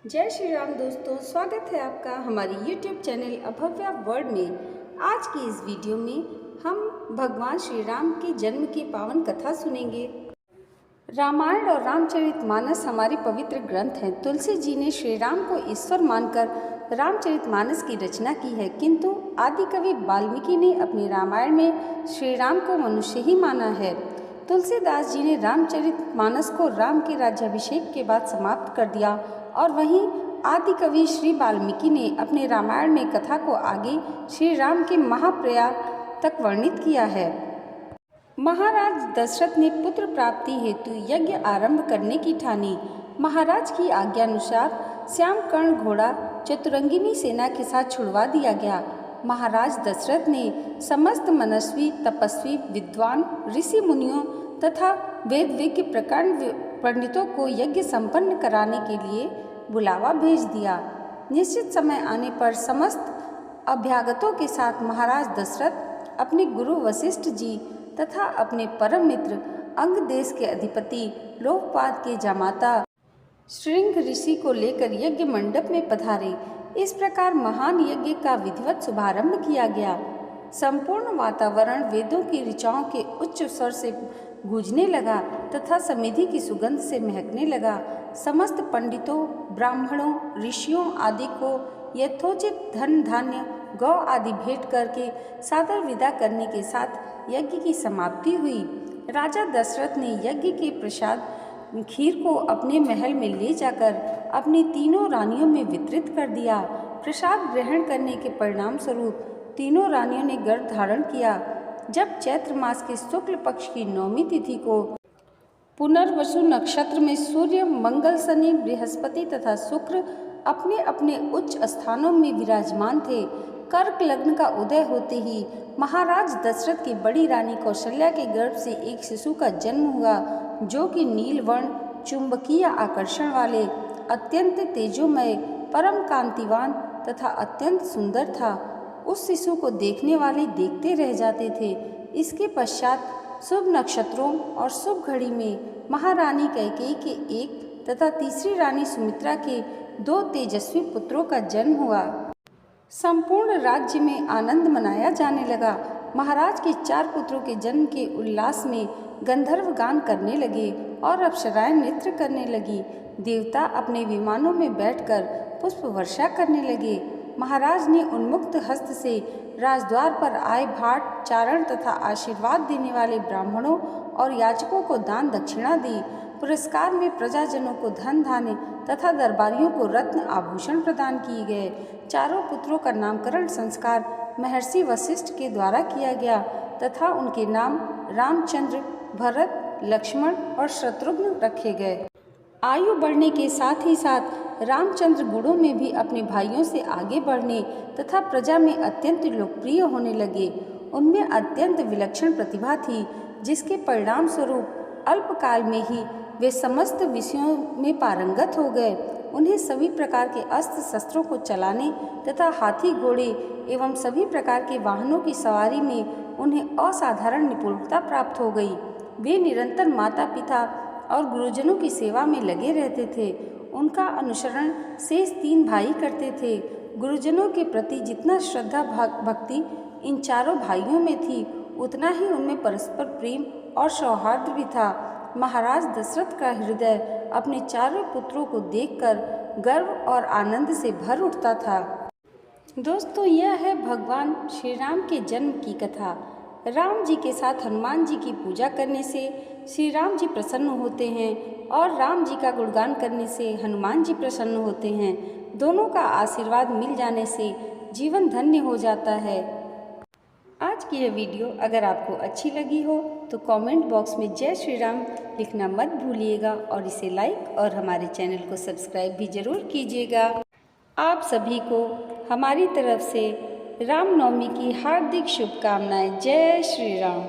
जय श्री राम दोस्तों, स्वागत है आपका हमारी YouTube चैनल अभव्या वर्ल्ड में। आज की इस वीडियो में हम भगवान श्री राम के जन्म की पावन कथा सुनेंगे। रामायण और रामचरितमानस हमारे पवित्र ग्रंथ हैं। तुलसी जी ने श्री राम को ईश्वर मानकर रामचरितमानस की रचना की है, किंतु आदि कवि वाल्मीकि ने अपने रामायण में श्री राम को मनुष्य ही माना है। तुलसीदास जी ने रामचरितमानस को राम के राज्याभिषेक के बाद समाप्त कर दिया और वहीं आदि कवि श्री वाल्मीकि ने अपने रामायण में कथा को आगे श्री राम के महाप्रयाण तक वर्णित किया है। महाराज दशरथ ने पुत्र प्राप्ति हेतु यज्ञ आरंभ करने की ठानी। महाराज की आज्ञानुसार श्यामकर्ण घोड़ा चतुरंगिनी सेना के साथ छुड़वा दिया गया। महाराज दशरथ ने समस्त मनस्वी, तपस्वी, विद्वान, ऋषि मुनियों तथा वेद विज्ञ प्रकांड पंडितों को यज्ञ संपन्न कराने के लिए बुलावा भेज दिया। निश्चित समय आने पर समस्त अभ्यागतों के साथ महाराज दशरथ अपने गुरु वशिष्ठ जी तथा अपने परम मित्र अंग देश के अधिपति लोकपाद के जामाता श्रृंग ऋषि को लेकर यज्ञ मंडप में पधारे। इस प्रकार महान यज्ञ का विधिवत शुभारंभ किया गया। संपूर्ण वातावरण वेदों की ऋचाओं के उच्च स्वर से गूंजने लगा तथा समिधि की सुगंध से महकने लगा। समस्त पंडितों, ब्राह्मणों, ऋषियों आदि को यथोचित धन धान्य गौ आदि भेंट करके सादर विदा करने के साथ यज्ञ की समाप्ति हुई। राजा दशरथ ने यज्ञ के प्रसाद खीर को अपने महल में ले जाकर अपनी तीनों रानियों में वितरित कर दिया। प्रसाद ग्रहण करने के परिणाम स्वरूप तीनों रानियों ने गर्भ धारण किया। जब चैत्र मास के शुक्ल पक्ष की 9वीं तिथि को पुनर्वसु नक्षत्र में सूर्य, मंगल, शनि, बृहस्पति तथा शुक्र अपने अपने उच्च स्थानों में विराजमान थे, कर्क लग्न का उदय होते ही महाराज दशरथ की बड़ी रानी कौशल्या के गर्भ से एक शिशु का जन्म हुआ, जो कि नील वर्ण, चुंबकीय आकर्षण वाले, अत्यंत तेजोमय, परम कांतिवान तथा अत्यंत सुंदर था। उस शिशु को देखने वाले देखते रह जाते थे। इसके पश्चात शुभ नक्षत्रों और शुभ घड़ी में महारानी कैकेयी के एक तथा तीसरी रानी सुमित्रा के 2 तेजस्वी पुत्रों का जन्म हुआ। संपूर्ण राज्य में आनंद मनाया जाने लगा। महाराज के 4 पुत्रों के जन्म के उल्लास में गंधर्व गान करने लगे और अप्सराएं नृत्य करने लगी। देवता अपने विमानों में बैठकर पुष्प वर्षा करने लगे। महाराज ने उन्मुक्त हस्त से राजद्वार पर आए भाट, चारण तथा आशीर्वाद देने वाले ब्राह्मणों और याचकों को दान दक्षिणा दी। पुरस्कार में प्रजाजनों को धन धान्य तथा दरबारियों को रत्न आभूषण प्रदान किए गए। चारों पुत्रों का नामकरण संस्कार महर्षि वशिष्ठ के द्वारा किया गया तथा उनके नाम रामचंद्र, भरत, लक्ष्मण और शत्रुघ्न रखे गए। आयु बढ़ने के साथ ही साथ रामचंद्र गुणों में भी अपने भाइयों से आगे बढ़ने तथा प्रजा में अत्यंत लोकप्रिय होने लगे। उनमें अत्यंत विलक्षण प्रतिभा थी, जिसके परिणाम स्वरूप अल्पकाल में ही वे समस्त विषयों में पारंगत हो गए। उन्हें सभी प्रकार के अस्त्र शस्त्रों को चलाने तथा हाथी, घोड़े एवं सभी प्रकार के वाहनों की सवारी में उन्हें असाधारण निपुणता प्राप्त हो गई। वे निरंतर माता पिता और गुरुजनों की सेवा में लगे रहते थे। उनका अनुसरण शेष 3 भाई करते थे। गुरुजनों के प्रति जितना श्रद्धा भक्ति इन चारों भाइयों में थी, उतना ही उनमें परस्पर प्रेम और सौहार्द भी था। महाराज दशरथ का हृदय अपने चारों पुत्रों को देखकर गर्व और आनंद से भर उठता था। दोस्तों, यह है भगवान श्री राम के जन्म की कथा। राम जी के साथ हनुमान जी की पूजा करने से श्री राम जी प्रसन्न होते हैं और राम जी का गुणगान करने से हनुमान जी प्रसन्न होते हैं। दोनों का आशीर्वाद मिल जाने से जीवन धन्य हो जाता है। आज की यह वीडियो अगर आपको अच्छी लगी हो तो कमेंट बॉक्स में जय श्री राम लिखना मत भूलिएगा और इसे लाइक और हमारे चैनल को सब्सक्राइब भी ज़रूर कीजिएगा। आप सभी को हमारी तरफ से रामनवमी की हार्दिक शुभकामनाएं। जय श्री राम।